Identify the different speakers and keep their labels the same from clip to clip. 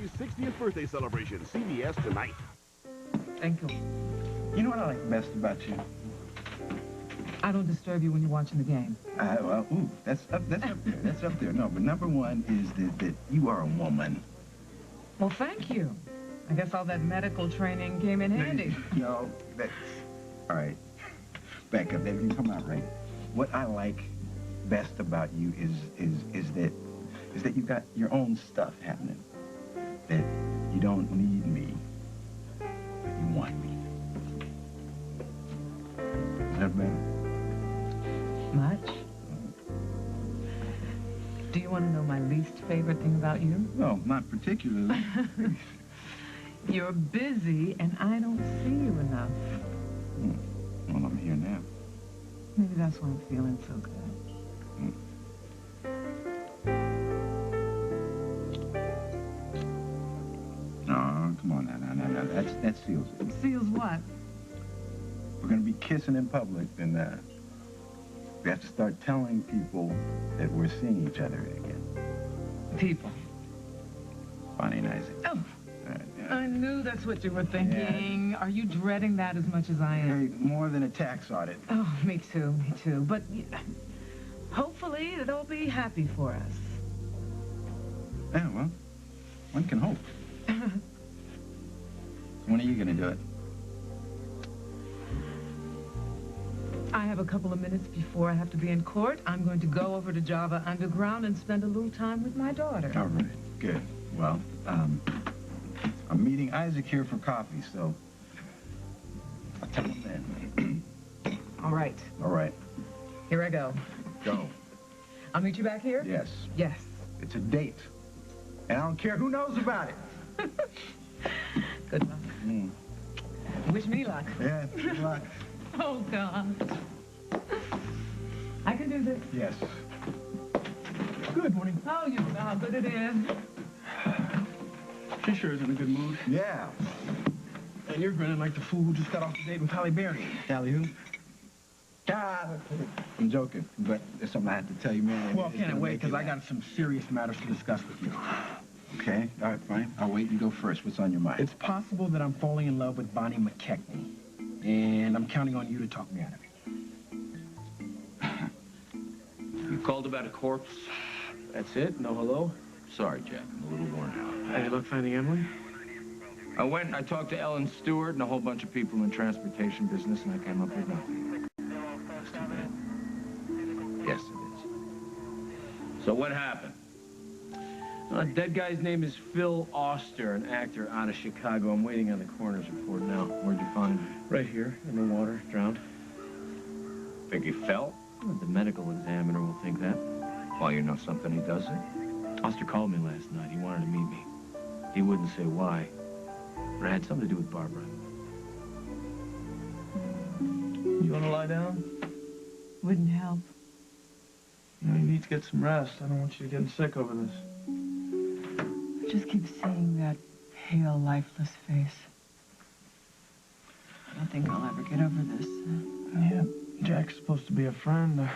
Speaker 1: Family's 60th birthday celebration. CBS tonight.
Speaker 2: Thank you.
Speaker 3: You know what I like best about you?
Speaker 2: I don't disturb you when you're watching the game.
Speaker 3: That's up there. That's up there. No, but number one is that you are a woman.
Speaker 2: Well, thank you. I guess all that medical training came in handy.
Speaker 3: No, that's... All right. Back up. That didn't come out right. What I like best about you is that you got your own stuff happening. That you don't need me, but you want me. Is that better?
Speaker 2: Much? Do you want to know my least favorite thing about you?
Speaker 3: No, not particularly.
Speaker 2: You're busy, and I don't see you enough.
Speaker 3: Well, I'm here now.
Speaker 2: Maybe that's why I'm feeling so good.
Speaker 3: No, come on now. That seals it.
Speaker 2: Seals what?
Speaker 3: We're going to be kissing in public, and we have to start telling people that we're seeing each other again.
Speaker 2: People.
Speaker 3: Bonnie and Isaac.
Speaker 2: Oh.
Speaker 3: Yeah.
Speaker 2: I knew that's what you were thinking.
Speaker 3: Yeah.
Speaker 2: Are you dreading that as much as I am?
Speaker 3: Hey, more than a tax audit.
Speaker 2: Oh, me too. But hopefully it'll be happy for us.
Speaker 3: Yeah, well, one can hope. When are you going to do it?
Speaker 2: I have a couple of minutes before I have to be in court. I'm going to go over to Java Underground and spend a little time with my daughter.
Speaker 3: All right, good. Well, I'm meeting Isaac here for coffee, so I'll tell him then.
Speaker 2: All right.
Speaker 3: All right.
Speaker 2: Here I go.
Speaker 3: Go.
Speaker 2: I'll meet you back here?
Speaker 3: Yes.
Speaker 2: Yes.
Speaker 3: It's a date. And I don't care who knows about it.
Speaker 2: Good luck. Wish me luck.
Speaker 3: Yeah, good luck.
Speaker 2: Oh, God. I can do this.
Speaker 3: Yes.
Speaker 4: Good morning.
Speaker 2: Oh, you know how good it is.
Speaker 4: She sure is in a good mood.
Speaker 3: Yeah.
Speaker 4: And you're grinning like the fool who just got off the date with Halle Berry.
Speaker 3: Halle who? I'm joking, but there's something I have to tell you, man.
Speaker 4: Well, can't wait, because I got some serious matters to discuss with you.
Speaker 3: Okay, all right, fine. I'll wait and go first. What's on your mind?
Speaker 4: It's possible that I'm falling in love with Bonnie McKechnie, and I'm counting on you to talk me out of it.
Speaker 5: You called about a corpse?
Speaker 4: That's it? No hello?
Speaker 5: Sorry, Jack. I'm a little worn out.
Speaker 4: Any luck finding Emily?
Speaker 5: I went and I talked to Ellen Stewart and a whole bunch of people in the transportation business, and I came up with nothing. That's too bad. Yes, it is. So what happened?
Speaker 4: The dead guy's name is Phil Auster, an actor out of Chicago. I'm waiting on the coroner's report now.
Speaker 5: Where'd you find him?
Speaker 4: Right here, in the water, drowned.
Speaker 5: Think he fell?
Speaker 4: Well, the medical examiner will think that.
Speaker 5: Well, you know something he doesn't?
Speaker 4: Auster called me last night. He wanted to meet me. He wouldn't say why, but it had something to do with Barbara. You want to lie down?
Speaker 2: Wouldn't help.
Speaker 4: You know, you need to get some rest. I don't want you getting sick over this.
Speaker 2: I just keep seeing that pale, lifeless face. I don't think I'll ever get over this.
Speaker 4: Yeah, Jack's supposed to be a friend.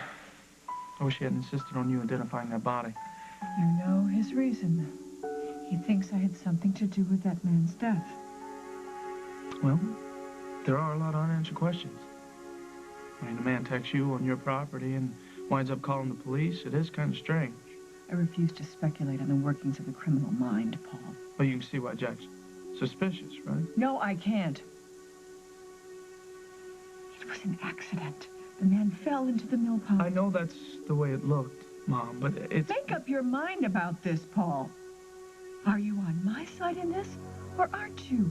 Speaker 4: I wish he had insisted on you identifying that body.
Speaker 2: You know his reason. He thinks I had something to do with that man's death.
Speaker 4: Well, there are a lot of unanswered questions. I mean, a man texts you on your property and winds up calling the police. It is kind of strange.
Speaker 2: I refuse to speculate on the workings of the criminal mind, Paul.
Speaker 4: But you can see why Jack's suspicious, right?
Speaker 2: No, I can't. It was an accident. The man fell into the mill pond.
Speaker 4: I know that's the way it looked, Mom, but it's...
Speaker 2: Make up your mind about this, Paul. Are you on my side in this, or aren't you?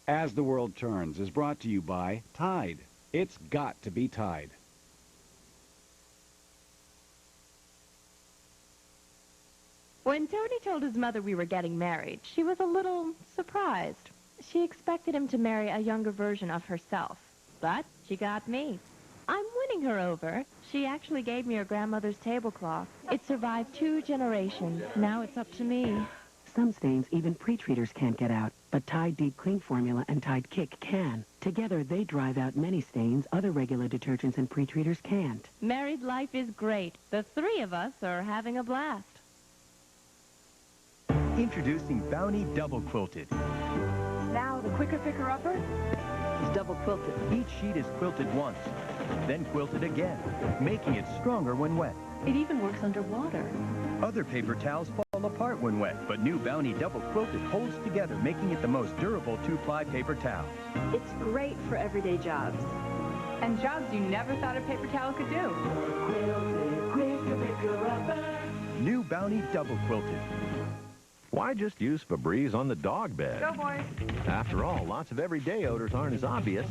Speaker 6: As the World Turns is brought to you by Tide. It's got to be Tide.
Speaker 7: When Tony told his mother we were getting married, she was a little surprised. She expected him to marry a younger version of herself. But she got me. I'm winning her over. She actually gave me her grandmother's tablecloth. It survived 2 generations. Now it's up to me.
Speaker 8: Some stains even pre-treaters can't get out, but Tide Deep Clean Formula and Tide Kick can. Together, they drive out many stains other regular detergents and pre-treaters can't.
Speaker 7: Married life is great. The 3 of us are having a blast.
Speaker 9: Introducing Bounty Double Quilted.
Speaker 2: Now the quicker picker-upper is double quilted.
Speaker 9: Each sheet is quilted once, then quilted again, making it stronger when wet.
Speaker 2: It even works underwater.
Speaker 9: Other paper towels fall apart when wet, but new Bounty Double Quilted holds together, making it the most durable 2-ply paper towel.
Speaker 10: It's great for everyday jobs.
Speaker 2: And jobs you never thought a paper towel could do.
Speaker 9: New Bounty Double Quilted.
Speaker 11: Why just use Febreze on the dog bed?
Speaker 2: Go, boys.
Speaker 11: After all, lots of everyday odors aren't as obvious,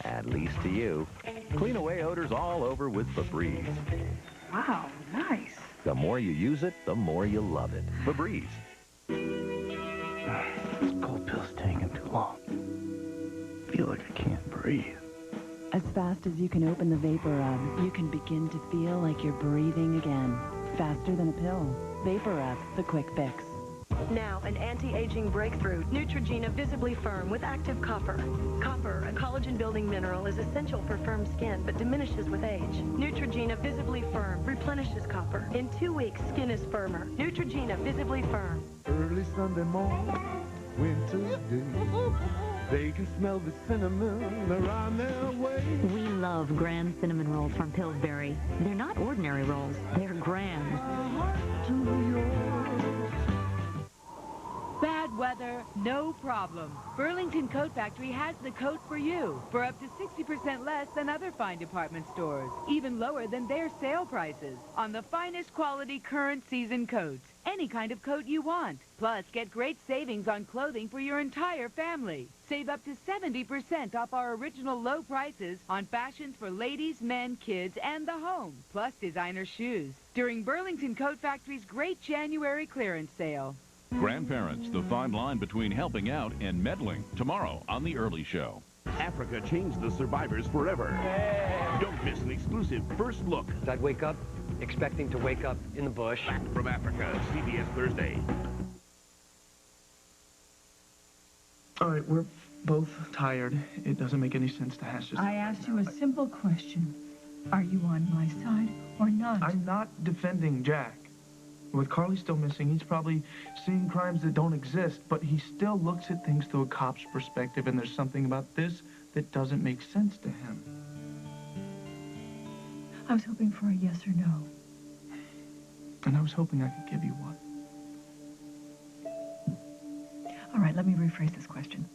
Speaker 11: at least to you. Clean away odors all over with Febreze.
Speaker 2: Wow, nice.
Speaker 11: The more you use it, the more you love it. Febreze.
Speaker 3: This cold pill's taking too long. Feel like I can't breathe.
Speaker 10: As fast as you can open the Vapor Rub, you can begin to feel like you're breathing again. Faster than a pill. Vapor Rub, the quick fix.
Speaker 12: Now, an anti-aging breakthrough, Neutrogena Visibly Firm with active copper. Copper, a collagen-building mineral, is essential for firm skin, but diminishes with age. Neutrogena Visibly Firm replenishes copper. In 2 weeks, skin is firmer. Neutrogena Visibly Firm.
Speaker 13: Early Sunday morning, winter's day, they can smell the cinnamon around their way.
Speaker 14: We love Grand Cinnamon Rolls from Pillsbury. They're not ordinary rolls, they're grand.
Speaker 15: Bad weather, no problem. Burlington Coat Factory has the coat for you for up to 60% less than other fine department stores, even lower than their sale prices on the finest quality current season coats. Any kind of coat you want. Plus, get great savings on clothing for your entire family. Save up to 70% off our original low prices on fashions for ladies, men, kids, and the home, plus designer shoes during Burlington Coat Factory's great January clearance sale.
Speaker 16: Grandparents, the fine line between helping out and meddling. Tomorrow on The Early Show.
Speaker 1: Africa changed the survivors forever. Don't miss an exclusive first look.
Speaker 17: I'd wake up expecting to wake up in the bush.
Speaker 1: Back from Africa, CBS Thursday.
Speaker 4: All right, we're both tired. It doesn't make any sense to hash this.
Speaker 2: I asked you a simple question. Are you on my side or not?
Speaker 4: I'm not defending Jack. With Carly still missing, he's probably seeing crimes that don't exist, but he still looks at things through a cop's perspective, and there's something about this that doesn't make sense to him.
Speaker 2: I was hoping for a yes or no.
Speaker 4: And I was hoping I could give you one.
Speaker 2: All right, let me rephrase this question.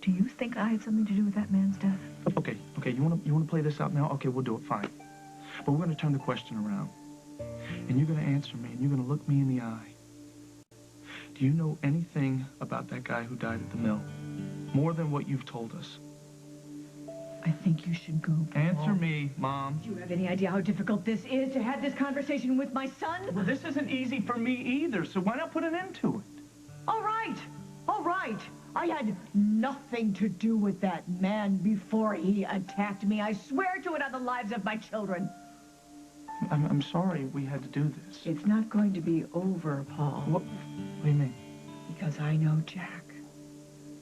Speaker 2: Do you think I had something to do with that man's death?
Speaker 4: Okay, you wanna play this out now? Okay, we'll do it, fine. But we're gonna turn the question around. And you're going to answer me, and you're going to look me in the eye. Do you know anything about that guy who died at the mill? More than what you've told us?
Speaker 2: I think you should go, Paul.
Speaker 4: Answer me, Mom.
Speaker 2: Do you have any idea how difficult this is to have this conversation with my son?
Speaker 4: Well, this isn't easy for me either, so why not put an end to it?
Speaker 2: All right. I had nothing to do with that man before he attacked me. I swear to it on the lives of my children.
Speaker 4: I'm sorry we had to do this.
Speaker 2: It's not going to be over, Paul.
Speaker 4: What do you mean?
Speaker 2: Because I know Jack.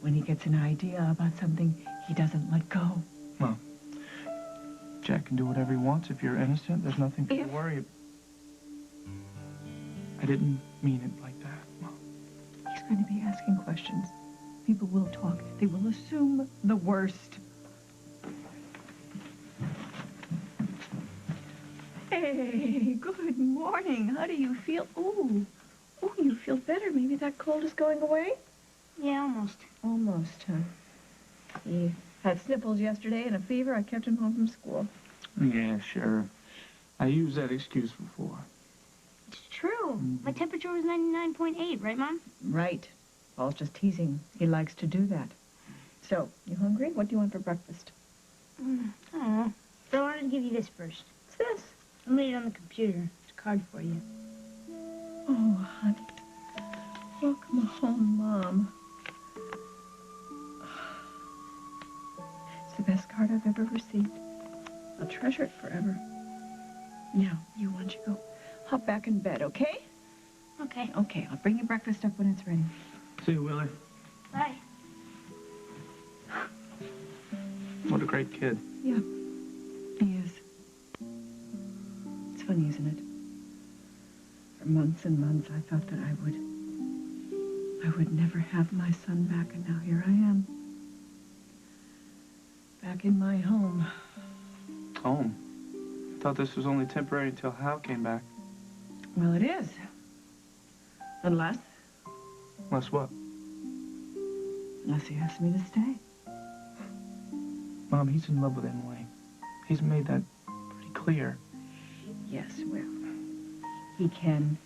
Speaker 2: When he gets an idea about something, he doesn't let go.
Speaker 4: Well, Jack can do whatever he wants. If you're innocent, there's nothing to worry about. I didn't mean it like that, Mom.
Speaker 2: He's going to be asking questions. People will talk. They will assume the worst. Hey, good morning. How do you feel? Ooh, you feel better. Maybe that cold is going away?
Speaker 18: Yeah, almost.
Speaker 2: Almost, huh? He had sniffles yesterday and a fever. I kept him home from school.
Speaker 4: Yeah, sure. I used that excuse before.
Speaker 18: It's true. My temperature was 99.8, right, Mom?
Speaker 2: Right. Paul's just teasing. He likes to do that. So, you hungry? What do you want for breakfast?
Speaker 18: I don't know. But I wanted to give you this first.
Speaker 2: What's this?
Speaker 18: I made it on the computer. It's a card for you.
Speaker 2: Oh, honey. Welcome home, Mom. It's the best card I've ever received. I'll treasure it forever. Now, you, why don't you go hop back in bed, okay?
Speaker 18: Okay.
Speaker 2: Okay, I'll bring you breakfast up when it's ready.
Speaker 4: See you, Willie.
Speaker 18: Bye.
Speaker 4: What a great kid.
Speaker 2: Yeah, he is. It's funny, isn't it? For months and months, I thought that I would never have my son back, and now here I am. Back in my home.
Speaker 4: Home? Thought this was only temporary until Hal came back.
Speaker 2: Well, it is. Unless
Speaker 4: What?
Speaker 2: he asks me to stay.
Speaker 4: Mom, he's in love with Emily. He's made that pretty clear.
Speaker 2: Yes, well, he can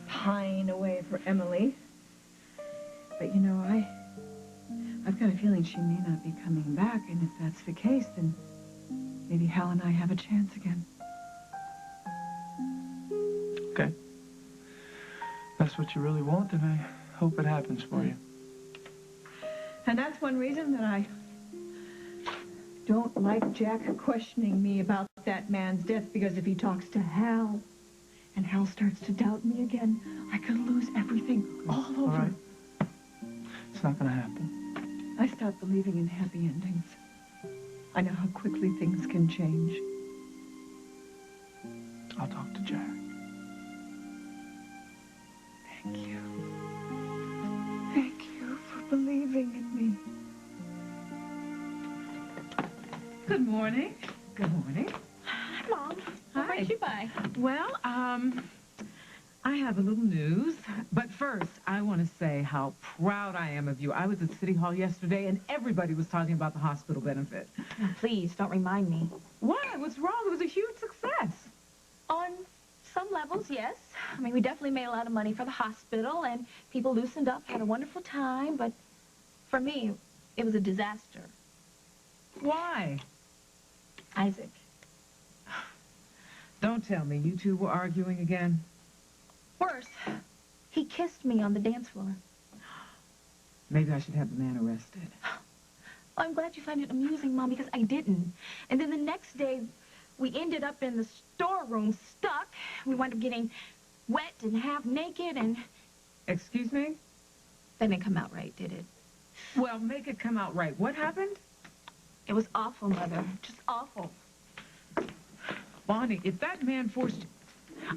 Speaker 2: pine away for Emily. But, you know, I've got a feeling she may not be coming back, and if that's the case, then maybe Hal and I have a chance again.
Speaker 4: Okay. That's what you really want, and I hope it happens for you.
Speaker 2: And that's one reason that I don't like Jack questioning me about that man's death, because if he talks to Hal, and Hal starts to doubt me again, I could lose everything all over.
Speaker 4: All right. It's not gonna happen.
Speaker 2: I stopped believing in happy endings. I know how quickly things can change.
Speaker 4: I'll talk to Jack.
Speaker 2: Thank you. Thank you for believing in me.
Speaker 19: Good morning.
Speaker 2: Good morning.
Speaker 19: Hi, Mom.
Speaker 10: Hi.
Speaker 19: What brought you by?
Speaker 10: Well, I have a little news. But first, I want to say how proud I am of you. I was at City Hall yesterday, and everybody was talking about the hospital benefit.
Speaker 7: Oh, please, don't remind me.
Speaker 10: What? What's wrong? It was a huge success.
Speaker 7: On some levels, yes. I mean, we definitely made a lot of money for the hospital, and people loosened up, had a wonderful time, but for me, it was a disaster.
Speaker 10: Why?
Speaker 7: Isaac.
Speaker 10: Don't tell me. You two were arguing again?
Speaker 7: Worse, he kissed me on the dance floor.
Speaker 10: Maybe I should have the man arrested.
Speaker 7: Well, I'm glad you find it amusing, Mom, because I didn't. And then the next day, we ended up in the storeroom stuck. We wound up getting wet and half naked, and...
Speaker 10: Excuse me?
Speaker 7: That didn't come out right, did it?
Speaker 10: Well, make it come out right. What happened?
Speaker 7: It was awful, Mother. Just awful.
Speaker 10: Bonnie, if that man forced you,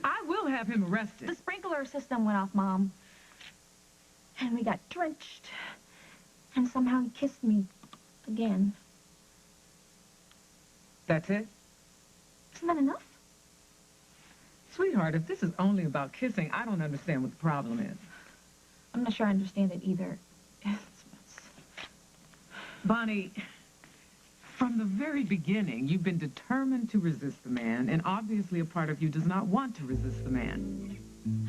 Speaker 10: I will have him arrested.
Speaker 7: The sprinkler system went off, Mom. And we got drenched. And somehow he kissed me again.
Speaker 10: That's it?
Speaker 7: Isn't that enough?
Speaker 10: Sweetheart, if this is only about kissing, I don't understand what the problem is.
Speaker 7: I'm not sure I understand it either.
Speaker 10: Bonnie, from the very beginning, you've been determined to resist the man, and obviously a part of you does not want to resist the man.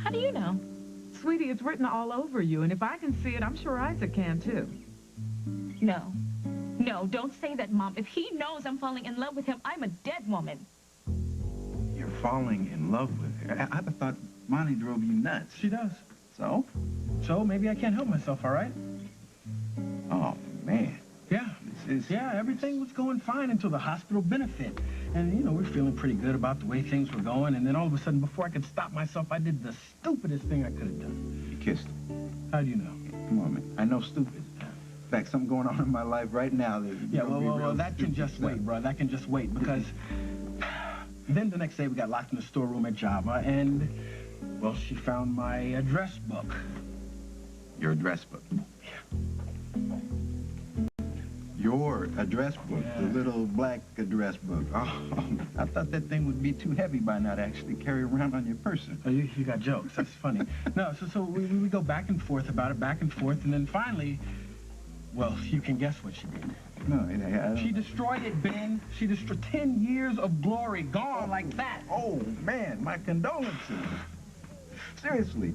Speaker 7: How do you know?
Speaker 10: Sweetie, it's written all over you, and if I can see it, I'm sure Isaac can, too.
Speaker 7: No. No, don't say that, Mom. If he knows I'm falling in love with him, I'm a dead woman.
Speaker 3: You're falling in love with her. I thought Bonnie drove you nuts.
Speaker 4: She does.
Speaker 3: So?
Speaker 4: So maybe I can't help myself, all right?
Speaker 3: Oh, man.
Speaker 4: Yeah. Yeah, everything was going fine until the hospital benefit. And, you know, we're feeling pretty good about the way things were going. And then all of a sudden, before I could stop myself, I did the stupidest thing I could have done.
Speaker 3: You kissed him.
Speaker 4: How do you know?
Speaker 3: Come on, man. I know stupid. In fact, something going on in my life right now.
Speaker 4: Yeah, well, that can just wait, bro. That can just wait, because then the next day we got locked in the storeroom at Java, and, well, she found my address book.
Speaker 3: Your address book? Your address book, the little black address book. Oh, I thought that thing would be too heavy by now to actually carry around on your person.
Speaker 4: Oh, you got jokes. That's funny. No, so we go back and forth about it, back and forth, and then finally, well, you can guess what she did.
Speaker 3: No,
Speaker 4: she destroyed it, Ben. She destroyed 10 years of glory, gone like that.
Speaker 3: Oh, man, my condolences. Seriously.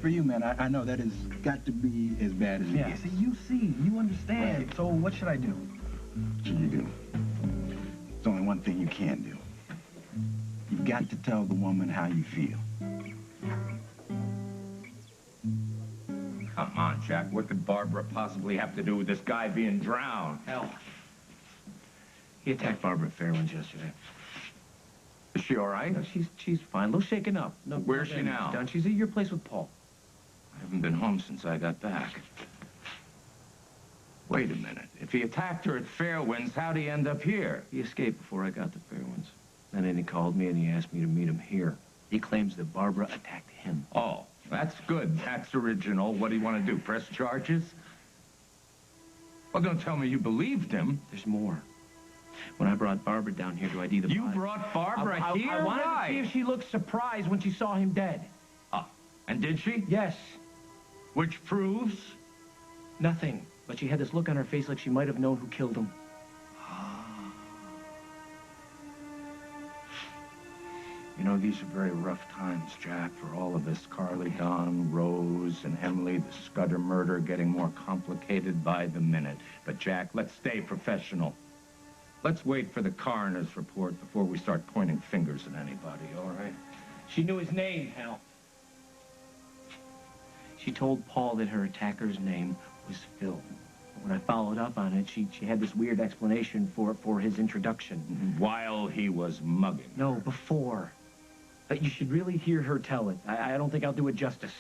Speaker 3: For you, man, I know that has got to be as bad as it gets.
Speaker 4: See, you understand. Right. So what should I do?
Speaker 3: What should you do? There's only one thing you can do. You've got to tell the woman how you feel.
Speaker 5: Come on, Jack. What could Barbara possibly have to do with this guy being drowned? Hell, He attacked Barbara at Fairwinds yesterday.
Speaker 20: Is she all right?
Speaker 5: No, she's fine. A little shaken up. No,
Speaker 20: Where's she now?
Speaker 5: Done. She's at your place with Paul.
Speaker 20: I haven't been home since I got back. Wait a minute. If he attacked her at Fairwinds, how'd he end up here?
Speaker 5: He escaped before I got to Fairwinds. And then he called me and he asked me to meet him here. He claims that Barbara attacked him.
Speaker 20: Oh, that's good. That's original. What do you want to do, press charges? Well, don't tell me you believed him.
Speaker 5: There's more. When I brought Barbara down here to ID the
Speaker 20: You
Speaker 5: body,
Speaker 20: brought Barbara here?
Speaker 5: I wanted
Speaker 20: Why?
Speaker 5: to see if she looked surprised when she saw him dead.
Speaker 20: And did she?
Speaker 5: Yes.
Speaker 20: Which proves?
Speaker 5: Nothing. But she had this look on her face like she might have known who killed him.
Speaker 20: You know, these are very rough times, Jack, for all of us. Carly, Don, Rose, and Emily, the Scudder murder getting more complicated by the minute. But, Jack, let's stay professional. Let's wait for the coroner's report before we start pointing fingers at anybody, all right?
Speaker 5: She knew his name, Hal. She told Paul that her attacker's name was Phil. When I followed up on it, she had this weird explanation for his introduction.
Speaker 20: While he was mugging?
Speaker 5: No, before. You should really hear her tell it. I don't think I'll do it justice.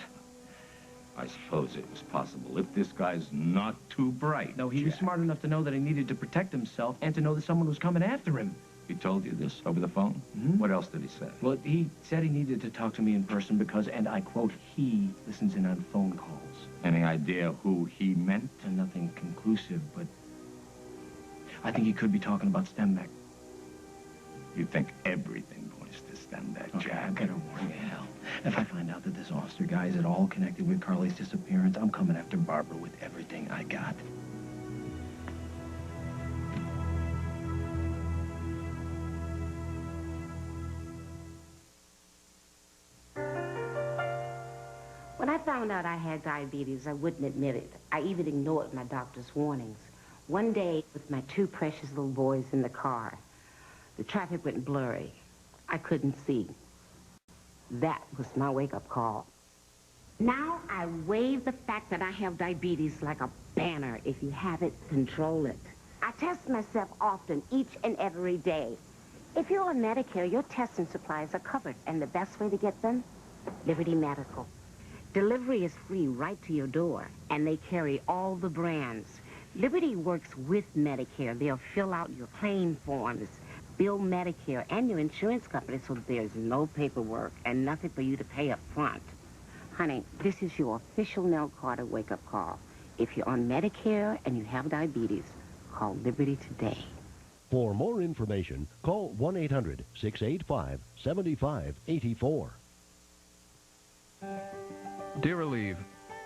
Speaker 20: I suppose it was possible if this guy's not too bright.
Speaker 5: No, he was smart enough to know that he needed to protect himself and to know that someone was coming after him.
Speaker 20: He told you this over the phone?
Speaker 5: Mm-hmm.
Speaker 20: What else did he say?
Speaker 5: Well, he said he needed to talk to me in person because, and I quote, he listens in on phone calls.
Speaker 20: Any idea who he meant?
Speaker 5: And nothing conclusive, but I think he could be talking about Stembeck.
Speaker 20: You think everything points to Stembeck,
Speaker 5: Okay,
Speaker 20: Jack?
Speaker 5: I better warn you, Hal. If I find out that this officer guy is at all connected with Carly's disappearance, I'm coming after Barbara with everything I got.
Speaker 21: When I found out I had diabetes, I wouldn't admit it. I even ignored my doctor's warnings. One day, with my two precious little boys in the car, the traffic went blurry. I couldn't see. That was my wake-up call. Now I wave the fact that I have diabetes like a banner. If you have it, control it. I test myself often, each and every day. If you're on Medicare, your testing supplies are covered, and the best way to get them? Liberty Medical. Delivery is free right to your door, and they carry all the brands. Liberty works with Medicare. They'll fill out your claim forms, bill Medicare and your insurance company, so there's no paperwork and nothing for you to pay up front. Honey, this is your official Nell Carter wake-up call. If you're on Medicare and you have diabetes, call Liberty today.
Speaker 22: For more information, call 1-800-685-7584.
Speaker 23: Dear Relieve,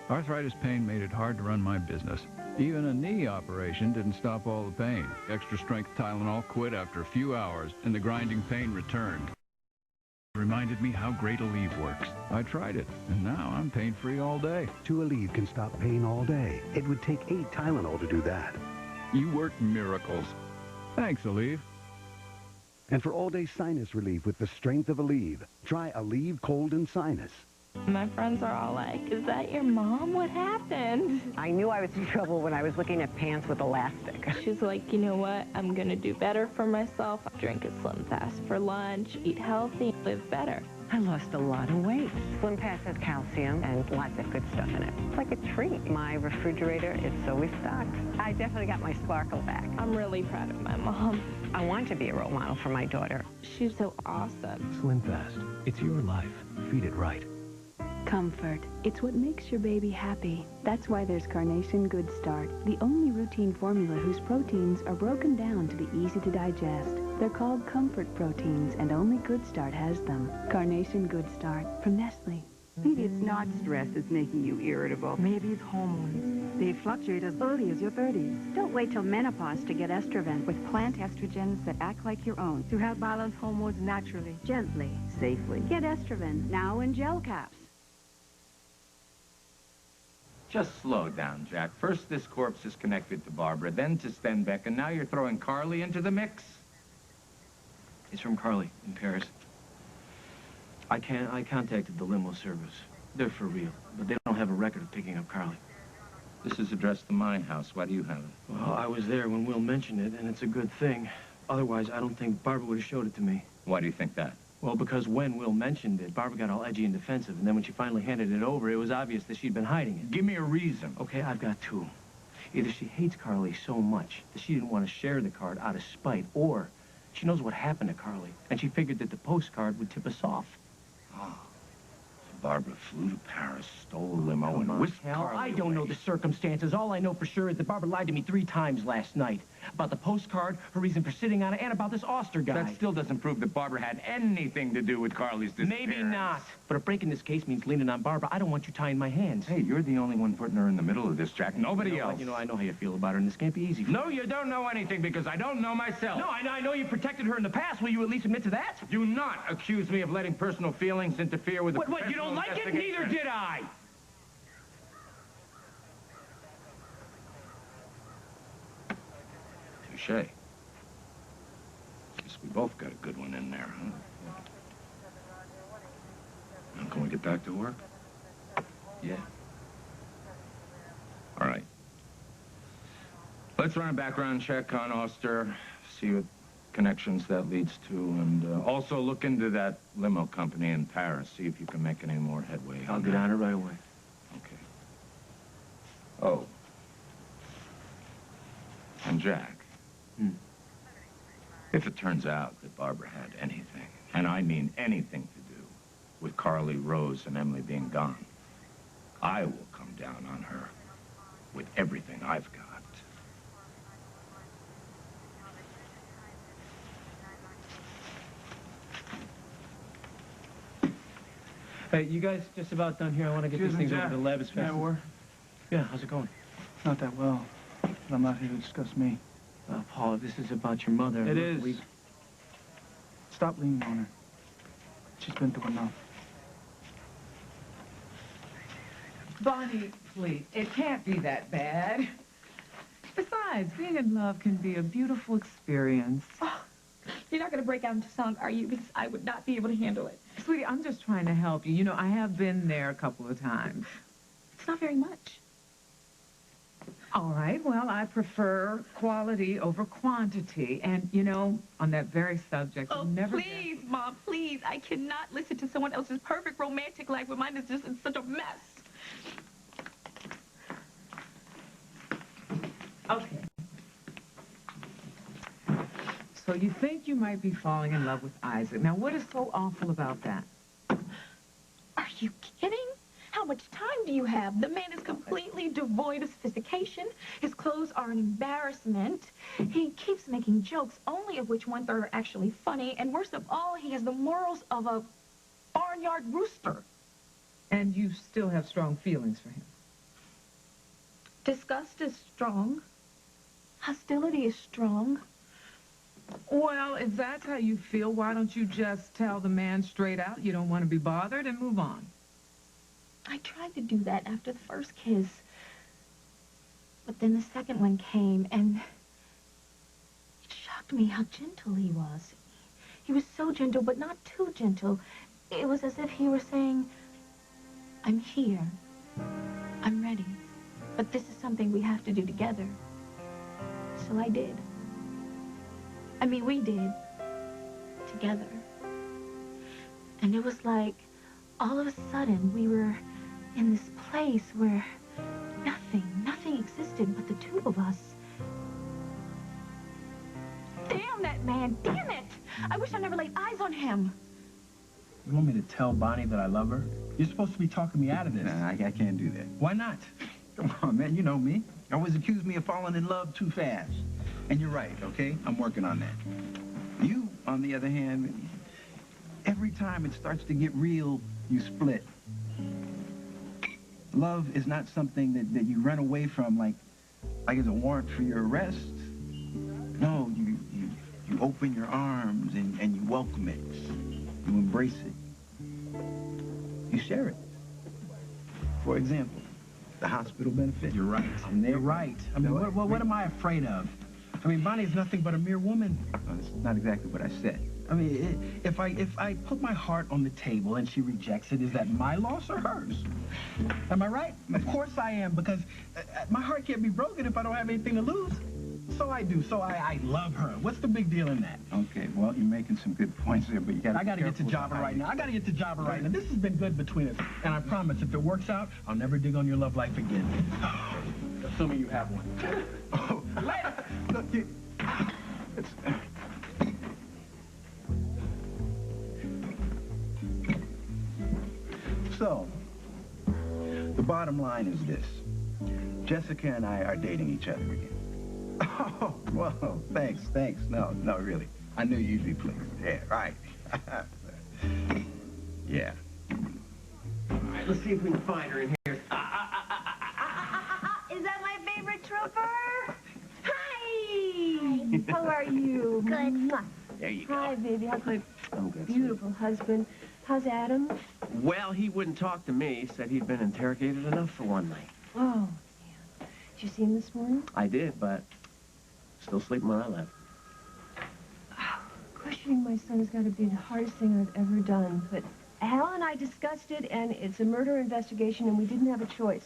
Speaker 23: arthritis pain made it hard to run my business. Even a knee operation didn't stop all the pain. Extra strength Tylenol quit after a few hours, and the grinding pain returned. It reminded me how great Aleve works. I tried it, and now I'm pain-free all day.
Speaker 24: 2 Aleve can stop pain all day. It would take 8 Tylenol to do that.
Speaker 23: You work miracles. Thanks, Aleve.
Speaker 24: And for all-day sinus relief with the strength of Aleve, try Aleve Cold and Sinus.
Speaker 7: My friends are all like, is that your mom? What happened?
Speaker 8: I knew I was in trouble when I was looking at pants with elastic.
Speaker 7: She's like, you know what? I'm going to do better for myself. Drink a Slim Fast for lunch, eat healthy, live better.
Speaker 8: I lost a lot of weight. Slim Fast has calcium and lots of good stuff in it. It's like a treat. My refrigerator is always stocked. I definitely got my sparkle back.
Speaker 7: I'm really proud of my mom.
Speaker 8: I want to be a role model for my daughter.
Speaker 7: She's so awesome.
Speaker 24: Slim Fast. It's your life. Feed it right.
Speaker 25: Comfort. It's what makes your baby happy. That's why there's Carnation Good Start, the only routine formula whose proteins are broken down to be easy to digest. They're called comfort proteins, and only Good Start has them. Carnation Good Start from Nestle.
Speaker 26: Maybe it's not stress that's making you irritable. Maybe it's hormones. They fluctuate as early as your 30s.
Speaker 27: Don't wait till menopause to get Estroven with plant estrogens that act like your own.
Speaker 26: To help balance hormones naturally,
Speaker 27: Gently.
Speaker 26: safely.
Speaker 27: Get Estroven, now in gel caps.
Speaker 20: Just slow down, Jack. First, this corpse is connected to Barbara, then to Stenbeck, and now you're throwing Carly into the mix?
Speaker 5: It's from Carly in Paris. I contacted the limo service. They're for real, but they don't have a record of picking up Carly.
Speaker 20: This is addressed to my house. Why do you have it?
Speaker 5: Well, I was there when Will mentioned it, and it's a good thing.
Speaker 6: Otherwise, I don't think Barbara would have showed it to me.
Speaker 5: Why do you think that?
Speaker 6: Well, because when Will mentioned it, Barbara got all edgy and defensive, and then when she finally handed it over, it was obvious that she'd been hiding it.
Speaker 5: Give me a reason.
Speaker 6: Okay, I've got two. Either she hates Carly so much that she didn't want to share the card out of spite, or she knows what happened to Carly, and she figured that the postcard would tip us off.
Speaker 5: Oh. Barbara flew to Paris, stole a limo, and whisked Carly
Speaker 6: I don't know the circumstances. All I know for sure is that Barbara lied to me 3 times last night. About the postcard, her reason for sitting on it, and about this Oster guy.
Speaker 5: That still doesn't prove that Barbara had anything to do with Carly's disappearance.
Speaker 6: Maybe not. But if breaking this case means leaning on Barbara, I don't want you tying my hands.
Speaker 5: Hey, you're the only one putting her in the middle of this, Jack. Nobody else.
Speaker 6: You know, I know how you feel about her, and this can't be easy for
Speaker 5: No, you don't know anything, because I don't know myself.
Speaker 6: No, I know you protected her in the past. Will you at least admit to that?
Speaker 5: Do not accuse me of letting personal feelings interfere with the
Speaker 6: What, you don't like it? Neither did I.
Speaker 5: Touché. Guess we both got a good one in there, huh? Now, can we get back to work?
Speaker 6: Yeah.
Speaker 5: All right. Let's run a background check on Oster, see what connections that leads to, and also look into that limo company in Paris, see if you can make any more headway.
Speaker 6: I'll get on it right away.
Speaker 5: Okay. Oh. And Jack. If it turns out that Barbara had anything, and I mean anything to do, with Carly, Rose, and Emily being gone, I will come down on her with everything I've got.
Speaker 6: Hey, you guys just about done here? I want to get these things over to the lab as fast as... Yeah, how's it going?
Speaker 4: Not that well. But I'm not here to discuss me.
Speaker 6: Paul, this is about your mother.
Speaker 4: It is. Stop leaning on her. She's been through enough.
Speaker 10: Bonnie, please, it can't be that bad. Besides, being in love can be a beautiful experience.
Speaker 19: Oh, you're not going to break out into song, are you? Because I would not be able to handle it.
Speaker 10: Sweetie, I'm just trying to help you. You know, I have been there a couple of times.
Speaker 19: It's not very much.
Speaker 10: All right, well, I prefer quality over quantity. And, you know, on that very subject,
Speaker 19: Oh, please, Mom, please. I cannot listen to someone else's perfect romantic life when mine is just in such a mess.
Speaker 10: Okay. So you think you might be falling in love with Isaac. Now, what is so awful about that?
Speaker 19: Are you kidding? How much time do you have? The man is completely devoid of sophistication. His clothes are an embarrassment. He keeps making jokes, only of which 1/3 are actually funny. And worst of all, he has the morals of a barnyard rooster.
Speaker 10: And you still have strong feelings for him?
Speaker 19: Disgust is strong. Hostility is strong.
Speaker 10: Well, if that's how you feel, why don't you just tell the man straight out you don't want to be bothered and move on?
Speaker 19: I tried to do that after the first kiss. But then the second one came, and it shocked me how gentle he was. He was so gentle, but not too gentle. It was as if he were saying, I'm here. I'm ready. But this is something we have to do together. So I did. I mean, we did. Together. And it was like, all of a sudden, we were in this place where nothing existed but the two of us. Damn that man, damn it! I wish I never laid eyes on him.
Speaker 3: You want me to tell Bonnie that I love her? You're supposed to be talking me out of this. Nah, I can't do that. Why not? Come on, man, you know me. You always accuse me of falling in love too fast. And you're right, okay? I'm working on that. You, on the other hand, every time it starts to get real, you split. Love is not something that you run away from like it's a warrant for your arrest. No, you open your arms and you welcome it. You embrace it. You share it. For example, the hospital benefit. You're right. I'm there. You're right. I mean, what am I afraid of? I mean, Bonnie's nothing but a mere woman. No, that's not exactly what I said. I mean, if I put my heart on the table and she rejects it, is that my loss or hers? Am I right? Of course I am, because my heart can't be broken if I don't have anything to lose. So I do. So I love her. What's the big deal in that? Okay, well, you're making some good points there, but you gotta
Speaker 4: I gotta get to Java right now. I gotta get to Java right now. This has been good between us. And I promise, if it works out, I'll never dig on your love life again. Assuming you have one. Oh, later! Look,
Speaker 3: So, the bottom line is this. Jessica and I are dating each other again. Oh, well, thanks. No, really. I knew you'd be pleased. Yeah, right. Yeah.
Speaker 6: All right, let's see if we can find her in here.
Speaker 18: Is that my favorite trooper? Hi!
Speaker 9: How are you?
Speaker 18: Good.
Speaker 6: There you go.
Speaker 9: Hi, baby. How's my
Speaker 6: I'm good.
Speaker 9: beautiful husband? How's Adam?
Speaker 6: Well, he wouldn't talk to me. Said he'd been interrogated enough for one night.
Speaker 9: Oh, yeah. Did you see him this morning?
Speaker 6: I did, but still sleeping when I left.
Speaker 9: Questioning my son has got to be the hardest thing I've ever done. But Hal and I discussed it, and it's a murder investigation, and we didn't have a choice.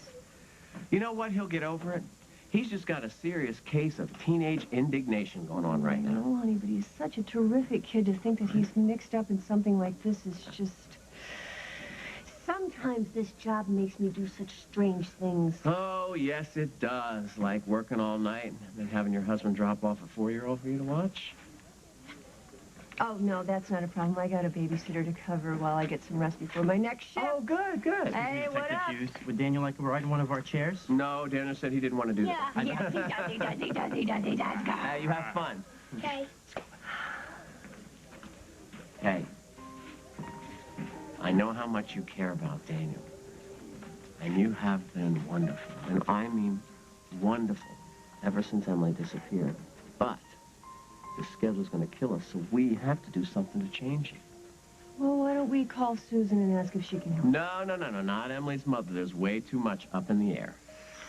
Speaker 6: You know what? He'll get over it. He's just got a serious case of teenage indignation going on right now.
Speaker 9: No, honey, but he's such a terrific kid. To think that he's mixed up in something like this is just... Sometimes this job makes me do such strange things.
Speaker 6: Oh, yes, it does. Like working all night and then having your husband drop off a 4-year-old for you to watch.
Speaker 9: Oh, no, that's not a problem. I got a babysitter to cover while I get some rest before my next shift.
Speaker 6: Oh, good.
Speaker 9: Hey, what up?
Speaker 11: Would Daniel like to ride in one of our chairs?
Speaker 6: No, Daniel said he didn't want to do
Speaker 9: Yeah,
Speaker 6: that.
Speaker 9: he does.
Speaker 6: You have fun.
Speaker 18: Okay.
Speaker 6: Hey, I know how much you care about Daniel. And you have been wonderful. And I mean wonderful ever since Emily disappeared. But the schedule's going to kill us, so we have to do something to change it.
Speaker 9: Well, why don't we call Susan and ask if she can help?
Speaker 6: No, not Emily's mother. There's way too much up in the air.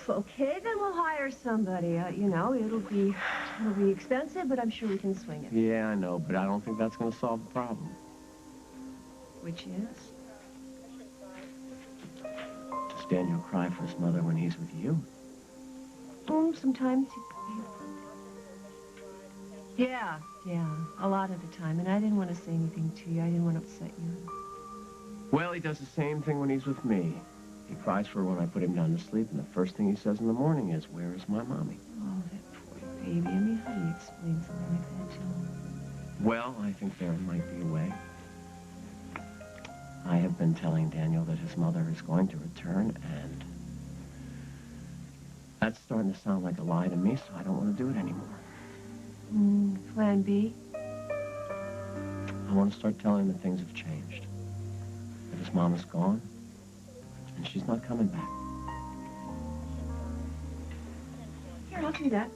Speaker 9: Okay, then we'll hire somebody. You know, it'll be expensive, but I'm sure we can swing it.
Speaker 6: Yeah, I know, but I don't think that's going to solve the problem.
Speaker 9: Which is?
Speaker 6: Does Daniel cry for his mother when he's with you?
Speaker 9: Sometimes. Yeah, a lot of the time. And I didn't want to say anything to you. I didn't want to upset you.
Speaker 6: Well, he does the same thing when he's with me. He cries for her when I put him down to sleep, and the first thing he says in the morning is, "Where is my mommy?"
Speaker 9: Oh, that poor baby. I mean, how do you explain something like that to him?
Speaker 6: Well, I think there might be a way. I have been telling Daniel that his mother is going to return, and that's starting to sound like a lie to me, so I don't want to do it anymore.
Speaker 9: Plan B?
Speaker 6: I want to start telling him that things have changed. That his mom is gone, and she's not coming back.
Speaker 9: Here, I'll do that.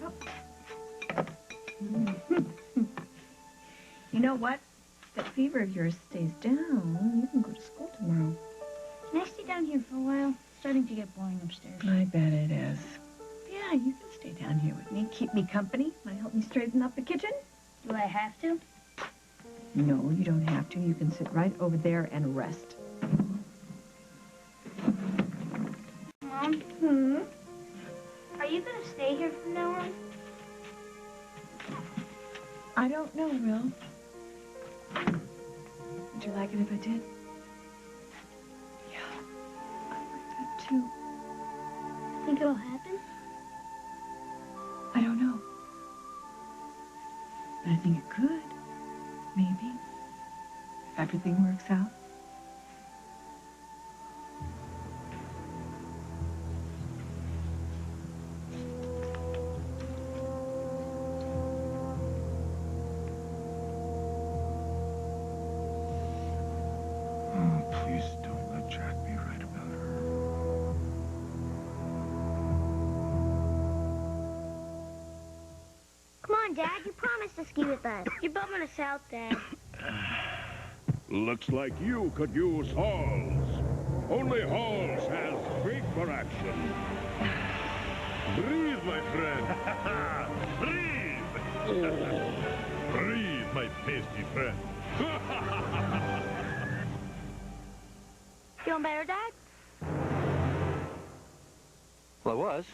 Speaker 2: You know what? If that fever of yours stays down, you can go to school tomorrow.
Speaker 18: Can I stay down here for a while? It's starting to get boring upstairs.
Speaker 2: I bet it is. Yeah, you can stay down here with me. Keep me company. Might help me straighten up the kitchen.
Speaker 18: Do I have to?
Speaker 2: No, you don't have to. You can sit right over there and rest.
Speaker 18: Mom? Are you going to stay here from now on?
Speaker 2: I don't know, Will. Would you like it if I did? Yeah, I like that too.
Speaker 18: Think it'll happen?
Speaker 2: I don't know. But I think it could. Maybe. If everything works out.
Speaker 20: Please don't let Jack be right about her.
Speaker 18: Come on, Dad. You promised to ski with us. You're bumming us out, Dad.
Speaker 1: Looks like you could use Halls. Only Halls has brake for action. Breathe, my friend. Breathe. Breathe, my pasty friend.
Speaker 18: Feeling better, Dad?
Speaker 17: Well, I was.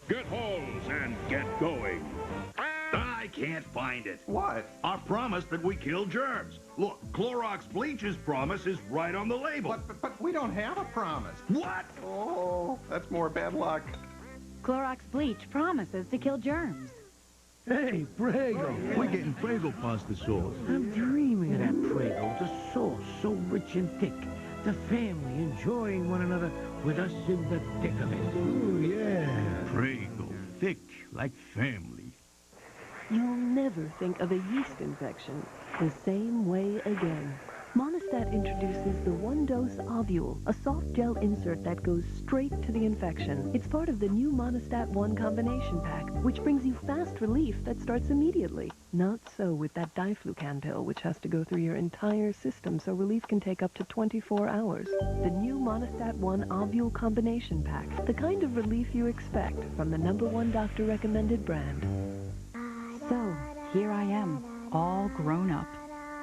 Speaker 1: Get Halls and get going.
Speaker 12: I can't find it.
Speaker 3: What?
Speaker 12: Our promise that we kill germs. Look, Clorox Bleach's promise is right on the label.
Speaker 3: But we don't have a promise.
Speaker 12: What?
Speaker 3: Oh, that's more bad luck.
Speaker 25: Clorox bleach promises to kill germs.
Speaker 13: Hey, Prego. We're getting Prego pasta sauce. I'm dreaming of that Prego. The sauce so rich and thick. The family enjoying one another with us in the thick of it. Oh, yeah. Prego. Thick like family.
Speaker 8: You'll never think of a yeast infection the same way again. Monistat introduces the one-dose ovule, a soft gel insert that goes straight to the infection. It's part of the new Monistat 1 combination pack, which brings you fast relief that starts immediately. Not so with that diflucan pill, which has to go through your entire system, so relief can take up to 24 hours. The new Monistat 1 ovule combination pack, the kind of relief you expect from the #1 doctor-recommended brand.
Speaker 27: So, here I am, all grown up.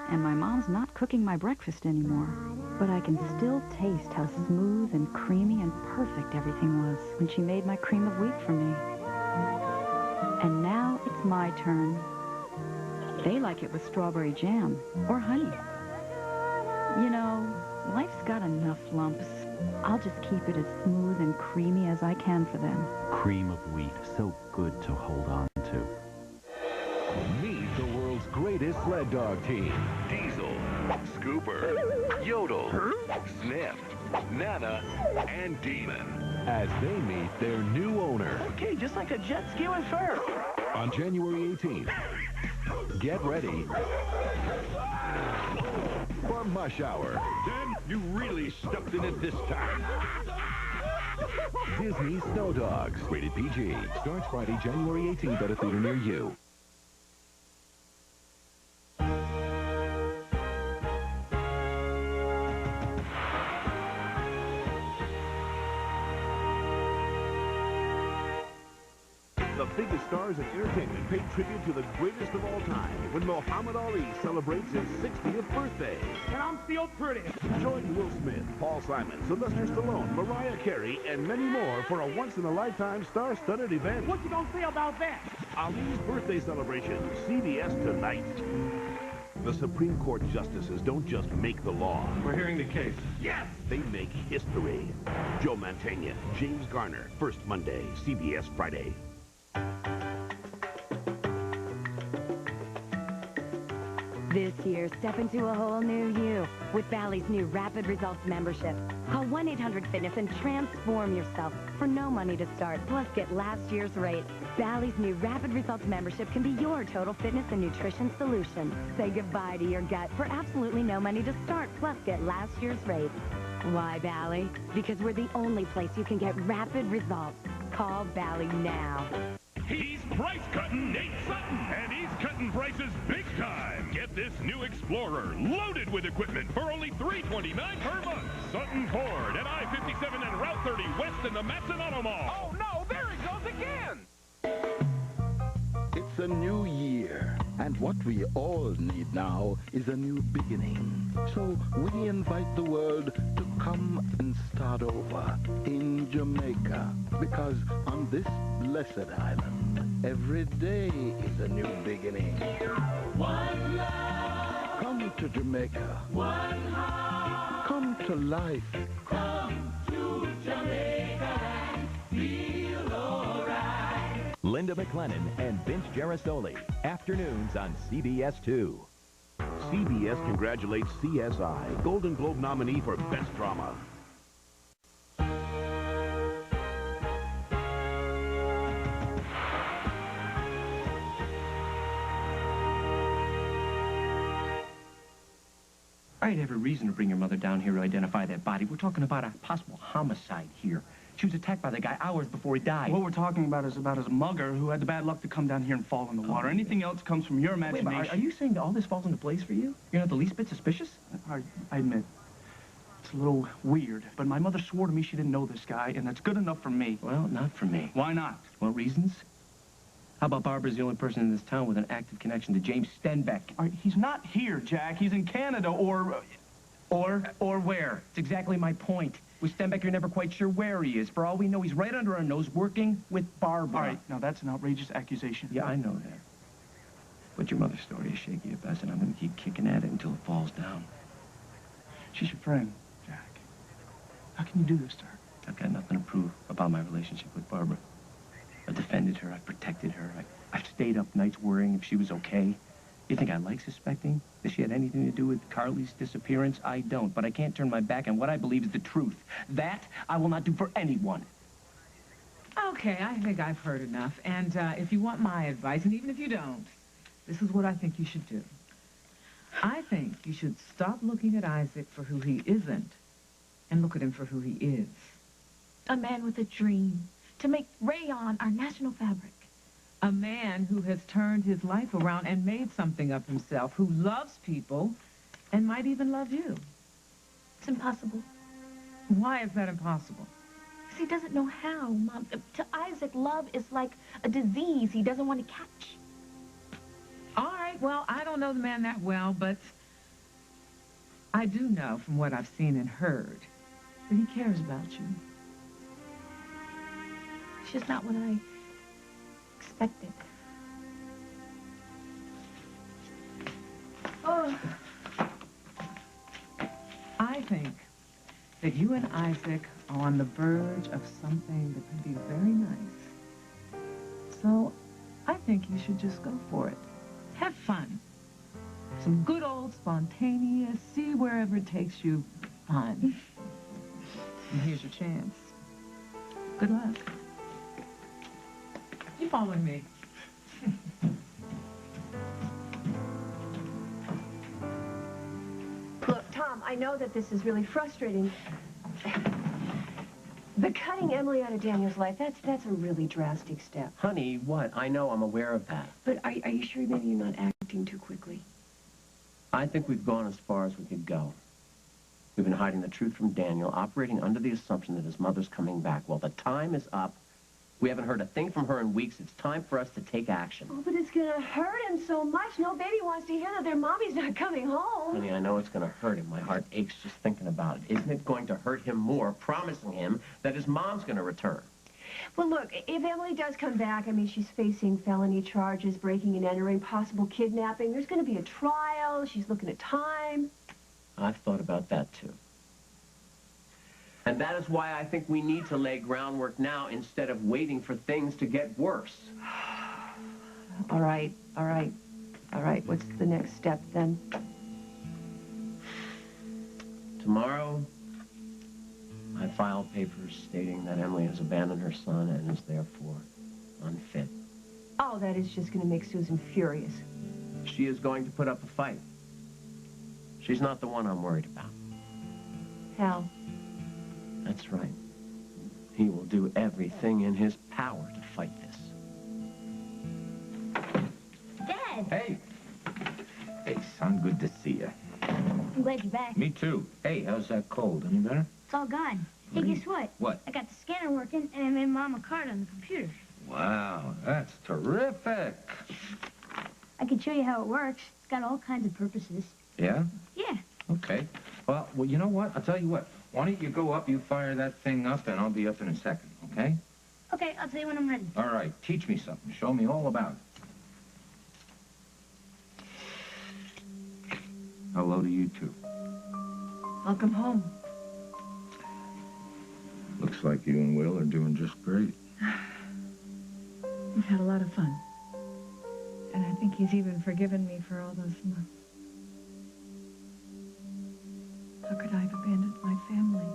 Speaker 27: And my mom's not cooking my breakfast anymore. But I can still taste how smooth and creamy and perfect everything was when she made my cream of wheat for me. And now it's my turn. They like it with strawberry jam or honey. You know, life's got enough lumps. I'll just keep it as smooth and creamy as I can for them.
Speaker 14: Cream of wheat, so good to hold on to.
Speaker 24: Meet the world's greatest sled dog team.
Speaker 15: Diesel, Scooper, Yodel, Sniff, Nana, and Demon.
Speaker 24: As they meet their new owner.
Speaker 11: Okay, just like a jet ski with fur.
Speaker 24: On January 18th, get ready for Mush Hour.
Speaker 15: Dan, you really stepped in it this time.
Speaker 24: Disney Snow Dogs, rated PG. Starts Friday, January 18th at a theater near you.
Speaker 16: The biggest stars in entertainment paid tribute to the greatest of all time when Muhammad Ali celebrates his 60th birthday.
Speaker 21: And I'm still pretty.
Speaker 16: Join Will Smith, Paul Simon, Sylvester Stallone, Mariah Carey, and many more for a once-in-a-lifetime star-studded event.
Speaker 21: What you gonna say about that?
Speaker 16: Ali's birthday celebration, CBS tonight. The Supreme Court justices don't just make the law.
Speaker 22: We're hearing the case.
Speaker 16: Yes! They make history. Joe Mantegna, James Garner, First Monday, CBS Friday.
Speaker 25: This year, step into a whole new you with Bally's new Rapid Results membership. Call 1-800-FITNESS and transform yourself for no money to start, plus get last year's rate. Bally's new Rapid Results membership can be your total fitness and nutrition solution. Say goodbye to your gut for absolutely no money to start, plus get last year's rate. Why Bally? Because we're the only place you can get rapid results. Call Bally now.
Speaker 1: He's price-cutting Nate Sutton, and he's cutting prices big time. Get this new Explorer loaded with equipment for only $329 per month. Sutton Ford at I-57 and Route 30 west in the Matson Auto Mall.
Speaker 21: Oh, no, there he goes again.
Speaker 24: It's a new year, and what we all need now is a new beginning. So we invite the world to come and start over in Jamaica, because on this blessed island, every day is a new beginning. One love. Come to Jamaica. One heart. Come to life.
Speaker 21: Come to Jamaica and feel alright.
Speaker 28: Linda McLennan and Vince Gerasoli. Afternoons on CBS 2.
Speaker 16: CBS congratulates CSI, Golden Globe nominee for Best Drama.
Speaker 11: I had every reason to bring your mother down here to identify that body. We're talking about a possible homicide here. She was attacked by the guy hours before he died.
Speaker 4: What we're talking about is a mugger who had the bad luck to come down here and fall in the water. Anything else comes from your imagination.
Speaker 11: Wait, are you saying that all this falls into place for you? You're not the least bit suspicious?
Speaker 4: I admit, it's a little weird, but my mother swore to me she didn't know this guy, and that's good enough for me.
Speaker 11: Well, not for me.
Speaker 4: Why not?
Speaker 11: What reasons? How about Barbara's the only person in this town with an active connection to James Stenbeck?
Speaker 4: He's not here, Jack. He's in Canada, or
Speaker 11: where? It's exactly my point. With Stenbeck, you're never quite sure where he is. For all we know, he's right under our nose working with Barbara.
Speaker 4: All right, now that's an outrageous accusation.
Speaker 11: Yeah, I know that. But your mother's story is shaky at best, and I'm going to keep kicking at it until it falls down.
Speaker 4: She's your friend, Jack. How can you do this to her?
Speaker 11: I've got nothing to prove about my relationship with Barbara. I've defended her. I've protected her. I've stayed up nights worrying if she was okay. You think I like suspecting that she had anything to do with Carly's disappearance? I don't, but I can't turn my back on what I believe is the truth. That I will not do for anyone.
Speaker 5: Okay, I think I've heard enough. And if you want my advice, and even if you don't, this is what I think you should do. I think you should stop looking at Isaac for who he isn't and look at him for who he is.
Speaker 6: A man with a dream to make rayon our national fabric.
Speaker 5: A man who has turned his life around and made something of himself, who loves people and might even love you.
Speaker 6: It's impossible.
Speaker 5: Why is that impossible?
Speaker 6: Because he doesn't know how, Mom. To Isaac, love is like a disease he doesn't want to catch.
Speaker 5: All right, well, I don't know the man that well, but I do know from what I've seen and heard that he cares about you.
Speaker 6: It's just not what I expected.
Speaker 5: Oh. I think that you and Isaac are on the verge of something that could be very nice. So I think you should just go for it. Have fun. Some good old spontaneous, see wherever it takes you, fun. And here's your chance. Good luck. You following me?
Speaker 9: Look, Tom, I know that this is really frustrating. But cutting Emily out of Daniel's life, that's a really drastic step.
Speaker 17: Honey, what? I know, I'm aware of that.
Speaker 9: But are you sure maybe you're not acting too quickly?
Speaker 17: I think we've gone as far as we could go. We've been hiding the truth from Daniel, operating under the assumption that his mother's coming back. Well, the time is up. We haven't heard a thing from her in weeks. It's time for us to take action.
Speaker 9: Oh, but it's gonna hurt him so much. No baby wants to hear that their mommy's not coming home.
Speaker 17: Honey, I know it's going to hurt him. My heart aches just thinking about it. Isn't it going to hurt him more promising him that his mom's going to return?
Speaker 9: Well, look, if Emily does come back, I mean, she's facing felony charges, breaking and entering, possible kidnapping. There's going to be a trial. She's looking at time.
Speaker 17: I've thought about that, too. And that is why I think we need to lay groundwork now instead of waiting for things to get worse.
Speaker 9: All right. What's the next step, then?
Speaker 17: Tomorrow, I file papers stating that Emily has abandoned her son and is therefore unfit.
Speaker 9: Oh, that is just going to make Susan furious.
Speaker 17: She is going to put up a fight. She's not the one I'm worried about.
Speaker 9: Hal.
Speaker 17: That's right. He will do everything in his power to fight this.
Speaker 18: Dad!
Speaker 20: Hey. Hey, son, good to see you.
Speaker 18: I'm glad you're back.
Speaker 20: Me too. Hey, how's that cold? Any better?
Speaker 18: It's all gone. Hey, guess what?
Speaker 20: What?
Speaker 18: I got the scanner working, and I made Mom a card on the computer.
Speaker 20: Wow, that's terrific.
Speaker 18: I can show you how it works. It's got all kinds of purposes.
Speaker 20: Yeah?
Speaker 18: Yeah.
Speaker 20: Okay. Well, you know what? I'll tell you what. Why don't you go up, you fire that thing up, and I'll be up in a second, okay?
Speaker 18: Okay, I'll tell you when I'm ready.
Speaker 20: All right. Teach me something. Show me all about it. Hello to you, too.
Speaker 5: Welcome home.
Speaker 20: Looks like you and Will are doing just great.
Speaker 2: We've had a lot of fun. And I think he's even forgiven me for all those months. How could I have abandoned my family?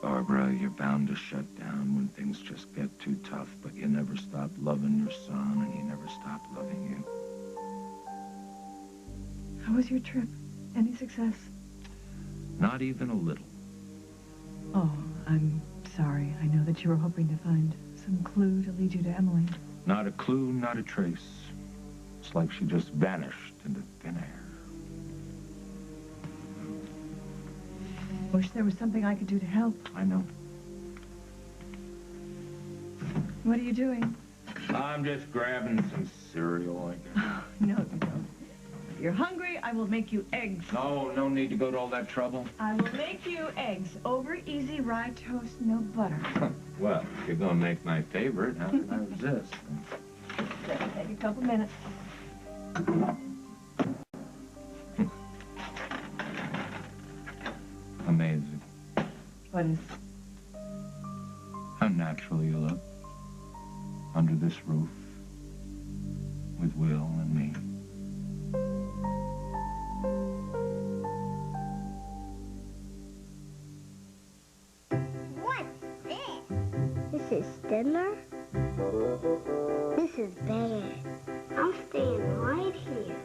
Speaker 20: Barbara, you're bound to shut down when things just get too tough, but you never stop loving your son, and he never stopped loving you.
Speaker 2: How was your trip? Any success?
Speaker 20: Not even a little.
Speaker 2: Oh, I'm sorry. I know that you were hoping to find some clue to lead you to Emily.
Speaker 20: Not a clue, not a trace. It's like she just vanished into thin air.
Speaker 2: Wish there was something I could do to help.
Speaker 20: I know.
Speaker 2: What are you doing?
Speaker 20: I'm just grabbing some cereal, I guess.
Speaker 2: No, you don't. If you're hungry, hurry, I will make you eggs.
Speaker 20: No need to go to all that trouble.
Speaker 2: I will make you eggs over easy rye toast, no butter.
Speaker 20: Well, if you're going to make my favorite, how can I resist?
Speaker 2: That'll take a couple minutes.
Speaker 20: Amazing.
Speaker 2: What is?
Speaker 20: How natural you look. Under this roof. With Will and me.
Speaker 18: What's this? This is dinner? This is bad. I'm staying right here.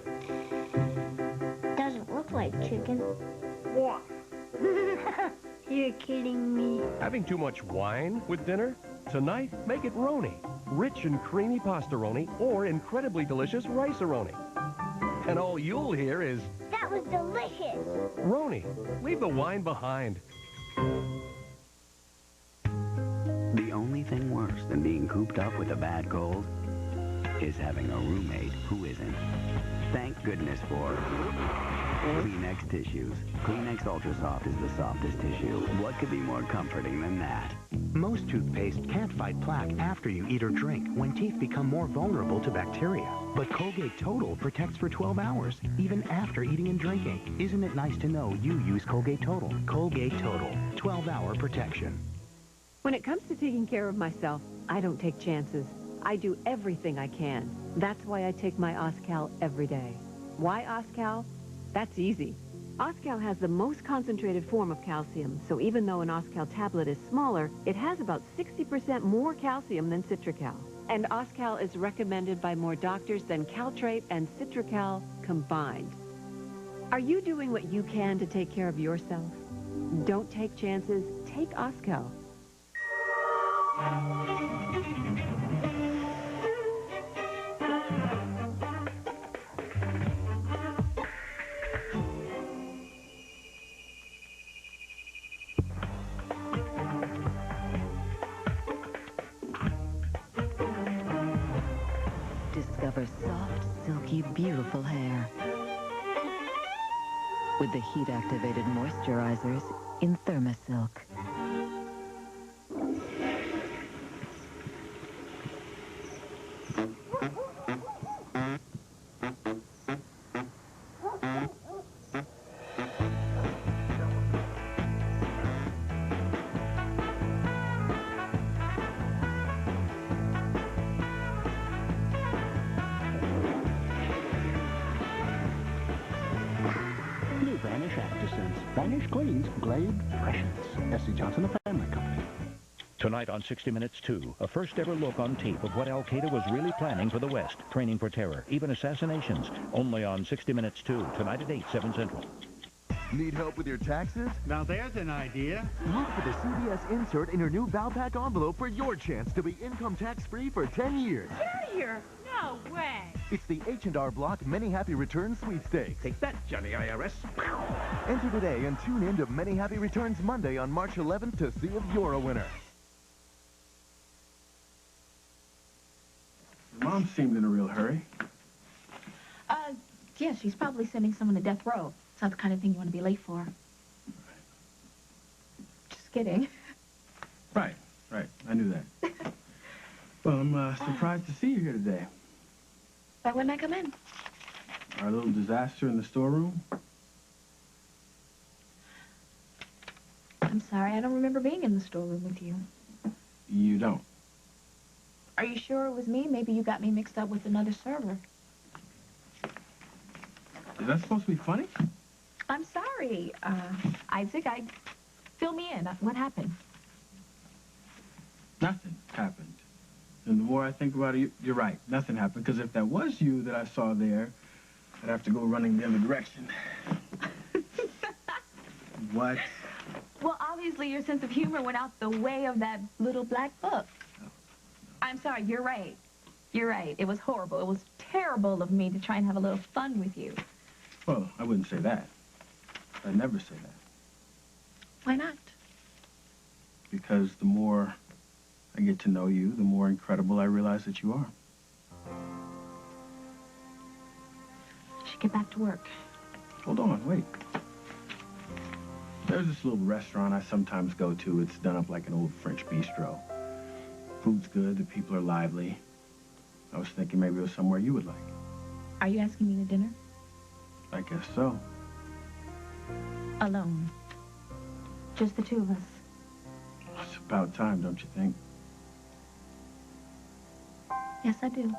Speaker 18: Doesn't look like chicken. What? You're kidding me.
Speaker 3: Having too much wine with dinner? Tonight, make it roni. Rich and creamy pastaroni or incredibly delicious rice-a-roni. And all you'll hear is...
Speaker 18: That was delicious.
Speaker 3: Roni. Leave the wine behind.
Speaker 7: The only thing worse than being cooped up with a bad cold is having a roommate who isn't. Thank goodness for Kleenex tissues. Kleenex Ultra Soft is the softest tissue. What could be more comforting than that?
Speaker 10: Most toothpaste can't fight plaque after you eat or drink when teeth become more vulnerable to bacteria. But Colgate Total protects for 12 hours, even after eating and drinking. Isn't it nice to know you use Colgate Total? Colgate Total, 12-hour protection.
Speaker 12: When it comes to taking care of myself, I don't take chances. I do everything I can. That's why I take my Oscal every day. Why Oscal? That's easy. Oscal has the most concentrated form of calcium, so even though an Oscal tablet is smaller, it has about 60% more calcium than Citracal. And Oscal is recommended by more doctors than Caltrate and Citracal combined. Are you doing what you can to take care of yourself? Don't take chances. Take Oscal.
Speaker 19: Discover soft, silky, beautiful hair with the heat-activated moisturizers in Thermasilk.
Speaker 10: New Vanish Actisense. Vanish cleans, Glade freshens. S.C. Johnson, the family company.
Speaker 22: Tonight on 60 Minutes 2, a first-ever look on tape of what Al-Qaeda was really planning for the West, training for terror, even assassinations. Only on 60 Minutes 2, tonight at 8, 7 Central.
Speaker 23: Need help with your taxes?
Speaker 26: Now there's an idea.
Speaker 23: Look for the CBS insert in your new Valpak envelope for your chance to be income tax-free for 10 years.
Speaker 29: Here? No way.
Speaker 23: It's the H&R Block Many Happy Returns sweepstakes.
Speaker 15: Take that, Johnny IRS.
Speaker 23: Enter today and tune in to Many Happy Returns Monday on March 11th to see if you're a winner.
Speaker 4: Mom seemed in a real hurry.
Speaker 6: Yeah, she's probably sending someone to death row. It's not the kind of thing you want to be late for. Just kidding.
Speaker 4: Right. I knew that. Well, I'm surprised to see you here today.
Speaker 6: Why wouldn't I come in?
Speaker 4: Our little disaster in the storeroom?
Speaker 6: I'm sorry, I don't remember being in the storeroom with you.
Speaker 4: You don't.
Speaker 6: Are you sure it was me? Maybe you got me mixed up with another server.
Speaker 4: Is that supposed to be funny?
Speaker 6: I'm sorry, Isaac. Fill me in. What happened?
Speaker 4: Nothing happened. And the more I think about it, you're right. Nothing happened. Because if that was you that I saw there, I'd have to go running the other direction. What?
Speaker 6: Well, obviously your sense of humor went out the way of that little black book.
Speaker 4: No.
Speaker 6: I'm sorry, you're right. You're right. It was horrible. It was terrible of me to try and have a little fun with you.
Speaker 4: Well, I wouldn't say that. I'd never say that.
Speaker 6: Why not?
Speaker 4: Because the more I get to know you, the more incredible I realize that you are.
Speaker 6: I should get back to work.
Speaker 4: Hold on, wait.
Speaker 11: There's this little restaurant I sometimes go to. It's done up like an old French bistro. Food's good, the people are lively. I was thinking maybe it was somewhere you would like.
Speaker 6: Are you asking me to dinner?
Speaker 11: I guess so.
Speaker 6: Alone. Just the two of us.
Speaker 11: It's about time, don't you think?
Speaker 6: Yes, I do.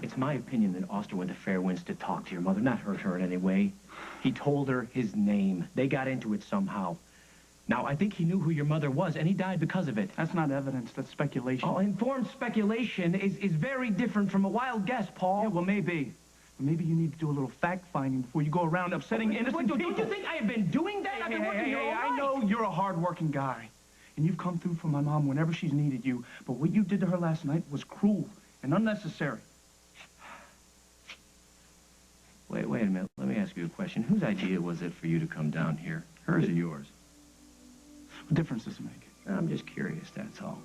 Speaker 11: It's my opinion that Oster went to Fairwinds to talk to your mother, not hurt her in any way. He told her his name. They got into it somehow. Now, I think he knew who your mother was, and he died because of it.
Speaker 4: That's not evidence. That's speculation.
Speaker 11: Oh, informed speculation is very different from a wild guess, Paul.
Speaker 4: Yeah, well, maybe. But maybe you need to do a little fact-finding before you go around upsetting innocent people.
Speaker 11: Don't you think I have been doing that? I've been working here all night.
Speaker 4: I know you're a hard-working guy, and you've come through for my mom whenever she's needed you, but what you did to her last night was cruel and unnecessary.
Speaker 11: Wait a minute. Let me ask you a question. Whose idea was it for you to come down here? Hers or yours?
Speaker 4: What difference does it make?
Speaker 11: I'm just curious, that's all.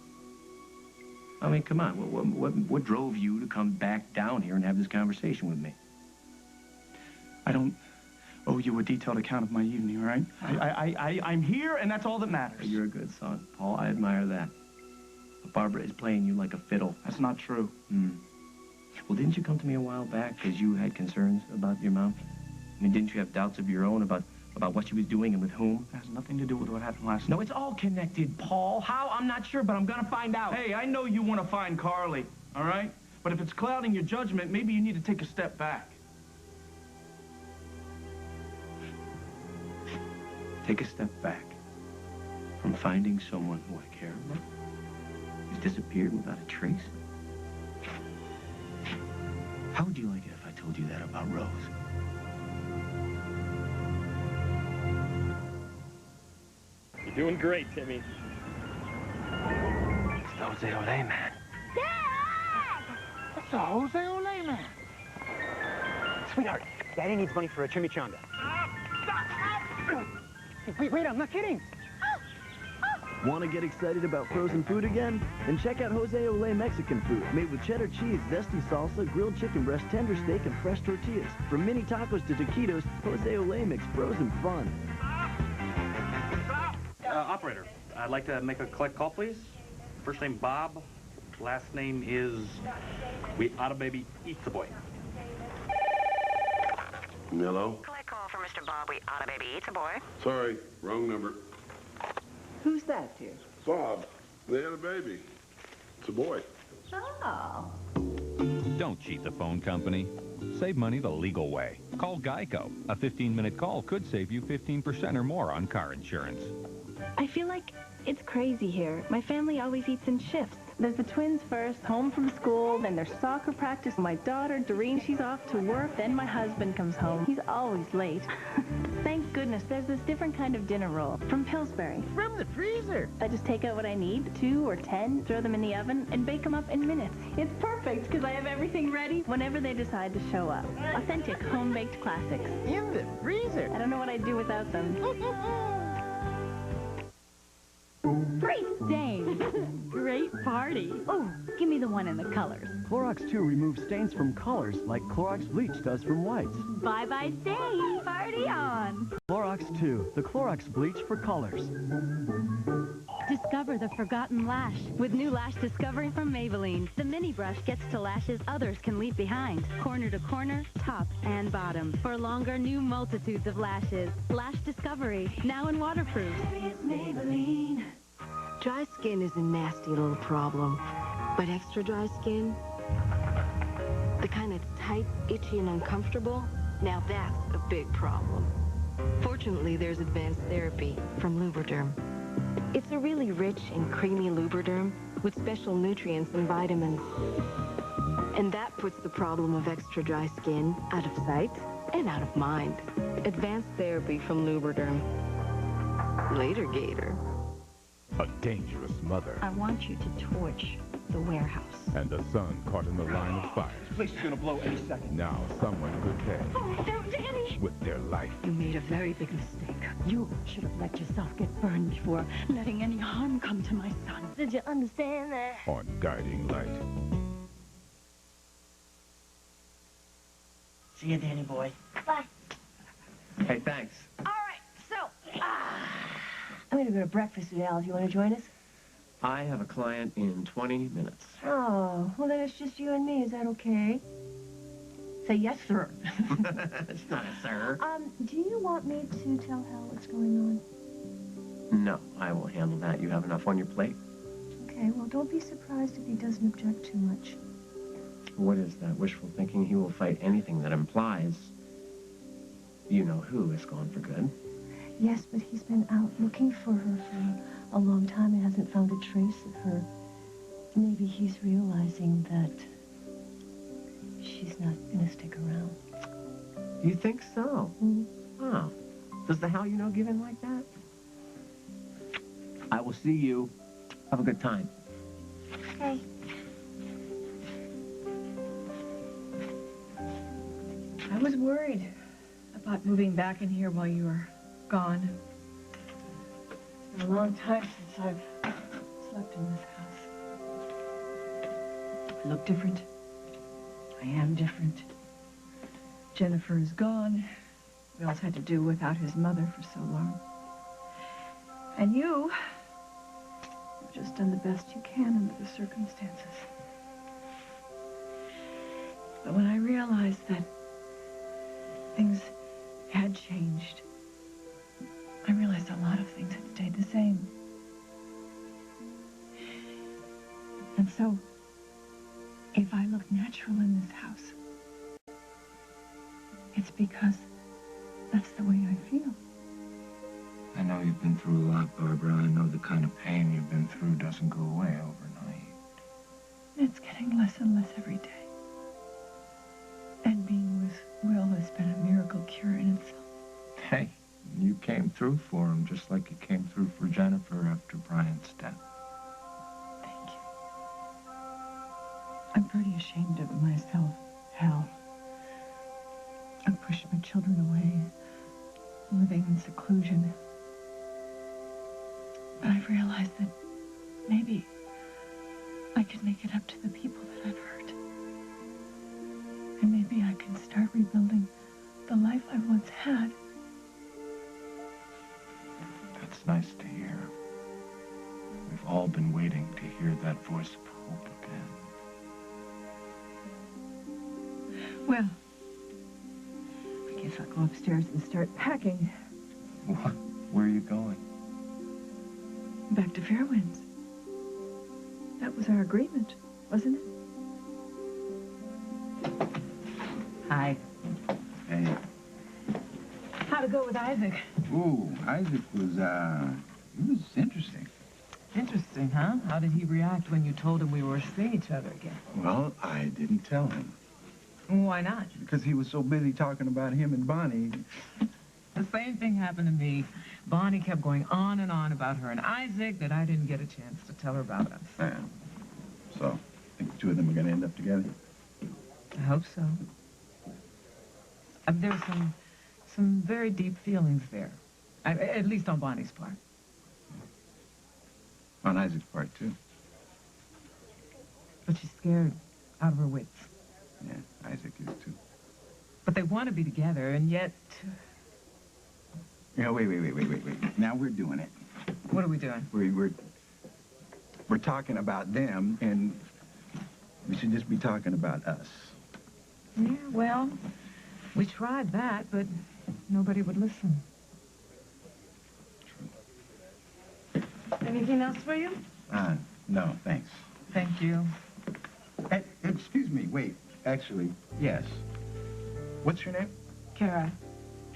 Speaker 11: I mean, come on. What drove you to come back down here and have this conversation with me?
Speaker 4: I don't owe you a detailed account of my evening, all right? I'm here, and that's all that matters.
Speaker 11: You're a good son, Paul. I admire that. But Barbara is playing you like a fiddle.
Speaker 4: That's not true.
Speaker 11: Well, didn't you come to me a while back because you had concerns about your mom? I mean, didn't you have doubts of your own about what she was doing and with whom?
Speaker 4: It has nothing to do with what happened last
Speaker 11: No,
Speaker 4: night.
Speaker 11: it's all connected, Paul. How? I'm not sure, but I'm gonna find out.
Speaker 4: Hey, I know you want to find Carly, all right? But if it's clouding your judgment, maybe you need to take a step back.
Speaker 11: Take a step back from finding someone who I care about, who's disappeared without a trace. How would you like it if I told you that about Rose?
Speaker 1: You're doing great, Timmy.
Speaker 11: It's the Jose Olay man.
Speaker 8: Dad! It's the Jose Olay man.
Speaker 13: Sweetheart, Daddy needs money for a chimichanga. Wait, I'm not kidding.
Speaker 14: Want to get excited about frozen food again? Then check out Jose Olay Mexican food, made with cheddar cheese, zesty salsa, grilled chicken breast, tender steak, and fresh tortillas. From mini tacos to taquitos, Jose Olay makes frozen fun.
Speaker 21: Operator, I'd like to make a collect call, please. First name Bob, last name is We Oughta Baby Eats a Boy.
Speaker 24: Hello?
Speaker 25: Collect call for Mr. Bob. We Oughta Baby Eats a Boy.
Speaker 24: Sorry, wrong number.
Speaker 5: Who's that, dear?
Speaker 24: Bob, they had a baby. It's a boy.
Speaker 25: Oh.
Speaker 26: Don't cheat the phone company. Save money the legal way. Call Geico. A 15-minute call could save you 15% or more on car insurance.
Speaker 27: I feel like it's crazy here. My family always eats in shifts.
Speaker 12: There's the twins first, home from school, then there's soccer practice. My daughter, Doreen, she's off to work. Then my husband comes home. He's always late. Thank goodness there's this different kind of dinner roll from Pillsbury.
Speaker 8: From the freezer.
Speaker 12: I just take out what I need, 2 or 10, throw them in the oven, and bake them up in minutes. It's perfect because I have everything ready whenever they decide to show up. Authentic home-baked classics.
Speaker 8: In the freezer.
Speaker 12: I don't know what I'd do without them.
Speaker 30: Great day! Great party! Oh, give me the one in the colors.
Speaker 14: Clorox 2 removes stains from colors like Clorox Bleach does from whites.
Speaker 30: Bye-bye stain! Party on!
Speaker 14: Clorox 2, the Clorox Bleach for colors.
Speaker 30: Discover the forgotten lash with new Lash Discovery from Maybelline. The mini brush gets to lashes others can leave behind. Corner to corner, top and bottom. For longer, new multitudes of lashes. Lash Discovery, now in waterproof.
Speaker 31: Maybelline. Dry skin is a nasty little problem, but extra dry skin, the kind that's tight, itchy, and uncomfortable, now that's a big problem. Fortunately, there's advanced therapy from Lubriderm. It's a really rich and creamy Lubriderm with special nutrients and vitamins. And that puts the problem of extra dry skin out of sight and out of mind. Advanced therapy from Lubriderm. Later, Gator.
Speaker 32: A dangerous mother
Speaker 30: I want you to torch the warehouse.
Speaker 32: and a son caught in the line of fire.
Speaker 4: This place is gonna blow any second.
Speaker 32: Now someone could pay
Speaker 30: Oh, no, Danny!
Speaker 32: with their life.
Speaker 30: You made a very big mistake. You should have let yourself get burned before letting any harm come to my son.
Speaker 18: Did you understand that?
Speaker 32: On Guiding Light.
Speaker 2: See you, Danny boy.
Speaker 18: Bye.
Speaker 11: Hey, thanks.
Speaker 3: All right, so, I'm going to go to breakfast with Al if you want to join us.
Speaker 11: I have a client in 20 minutes.
Speaker 3: Oh, well, then it's just you and me. Is that okay? Say yes, sir.
Speaker 11: It's not a sir.
Speaker 3: Do you want me to tell Hal what's going on?
Speaker 11: No, I will handle that. You have enough on your plate.
Speaker 3: Okay, well, don't be surprised if he doesn't object too much.
Speaker 11: What is that? Wishful thinking? He will fight anything that implies you-know-who is gone for good.
Speaker 3: Yes, but he's been out looking for her for a long time and hasn't found a trace of her. Maybe he's realizing that she's not going to stick around.
Speaker 11: You think so?
Speaker 3: Mm-hmm.
Speaker 11: Oh. Does the Hal you-know give in like that? I will see you. Have a good time.
Speaker 3: Okay.
Speaker 5: I was worried about moving back in here while you were gone. It's been a long time since I've slept in this house. I look different. I am different. Jennifer is gone. We all had to do without his mother for so long. And you've just done the best you can under the circumstances. But when I realized that things had changed, I realized a lot of things had stayed the same. And so, if I look natural in this house, it's because that's the way I feel.
Speaker 4: I know you've been through a lot, Barbara. I know the kind of pain you've been through doesn't go away overnight.
Speaker 5: It's getting less and less every day. And being with Will has been a miracle cure in itself.
Speaker 4: Hey, you came through for him just like you came through for Jennifer after Brian's death.
Speaker 5: Thank you. I'm pretty ashamed of myself, Hal. I pushed my children away, living in seclusion. But I've realized that maybe I can make it up to the people that I've hurt. And maybe I can start rebuilding the life I once had.
Speaker 4: That's nice to hear. We've all been waiting to hear that voice of hope again.
Speaker 5: Well, I guess I'll go upstairs and start packing.
Speaker 4: What? Where are you going?
Speaker 5: Back to Fairwinds. That was our agreement, wasn't it? Hi.
Speaker 7: Hey.
Speaker 5: How'd it go with Isaac?
Speaker 7: Ooh, Isaac was, he was interesting.
Speaker 5: Interesting, huh? How did he react when you told him we were seeing each other again?
Speaker 7: Well, I didn't tell him.
Speaker 5: Why not?
Speaker 7: Because he was so busy talking about him and Bonnie.
Speaker 5: The same thing happened to me. Bonnie kept going on and on about her and Isaac that I didn't get a chance to tell her about us.
Speaker 7: Yeah. So, I think the two of them are going to end up together.
Speaker 5: I hope so. There's some very deep feelings there. At least on Bonnie's part.
Speaker 7: On Isaac's part, too.
Speaker 5: But she's scared out of her wits.
Speaker 7: Yeah, Isaac is, too.
Speaker 5: But they want to be together, and yet...
Speaker 7: Yeah, wait. Now we're doing it.
Speaker 5: What are we doing?
Speaker 7: We're talking about them, and we should just be talking about us.
Speaker 5: Yeah, well, we tried that, but nobody would listen. True. Anything else for you?
Speaker 7: No, thanks.
Speaker 5: Thank you.
Speaker 7: Hey, excuse me, wait. Actually, yes. What's your name?
Speaker 5: Kara.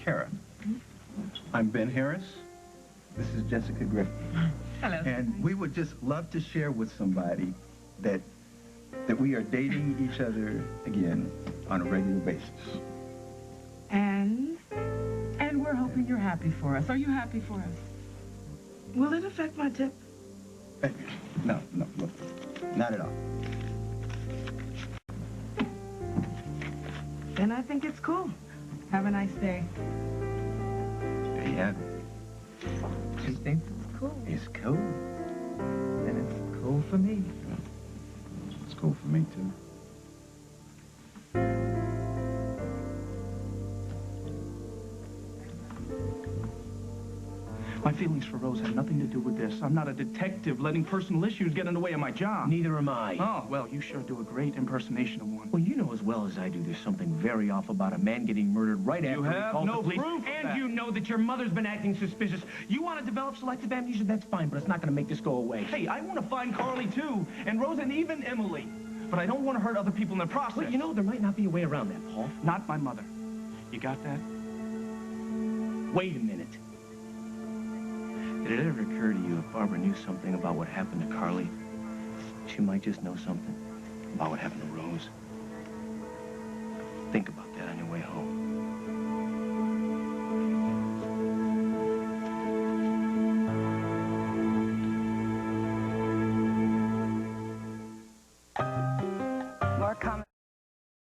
Speaker 7: Kara. I'm Ben Harris. This is Jessica Griffin.
Speaker 5: Hello.
Speaker 7: And we would just love to share with somebody that we are dating each other again on a regular basis.
Speaker 5: And we're hoping you're happy for us. Are you happy for us? Will it affect my tip?
Speaker 7: No, look, not at all.
Speaker 5: Then I think it's cool. Have a nice day.
Speaker 7: There you have it.
Speaker 5: She thinks it's cool.
Speaker 7: It's cool.
Speaker 5: Then it's cool for me.
Speaker 7: It's cool for me, too.
Speaker 4: My feelings for Rose had nothing to do with this. I'm not a detective letting personal issues get in the way of my job.
Speaker 11: Neither am I.
Speaker 4: Oh, well, you sure do a great impersonation of one.
Speaker 11: Well, you know as well as I do there's something very off about a man getting murdered right after he
Speaker 4: have
Speaker 11: called
Speaker 4: no
Speaker 11: the police.
Speaker 4: proof of
Speaker 11: And
Speaker 4: that.
Speaker 11: you know that your mother's been acting suspicious. You want to develop selective amnesia? That's fine, but it's not going to make this go away.
Speaker 4: Hey, I want to find Carly, too, and Rose, and even Emily. But I don't want to hurt other people in the process.
Speaker 11: Well, you know, there might not be a way around that, Paul.
Speaker 4: Not my mother. You got that?
Speaker 11: Wait a minute. Did it ever occur to you if Barbara knew something about what happened to Carly, she might just know something about what happened to Rose?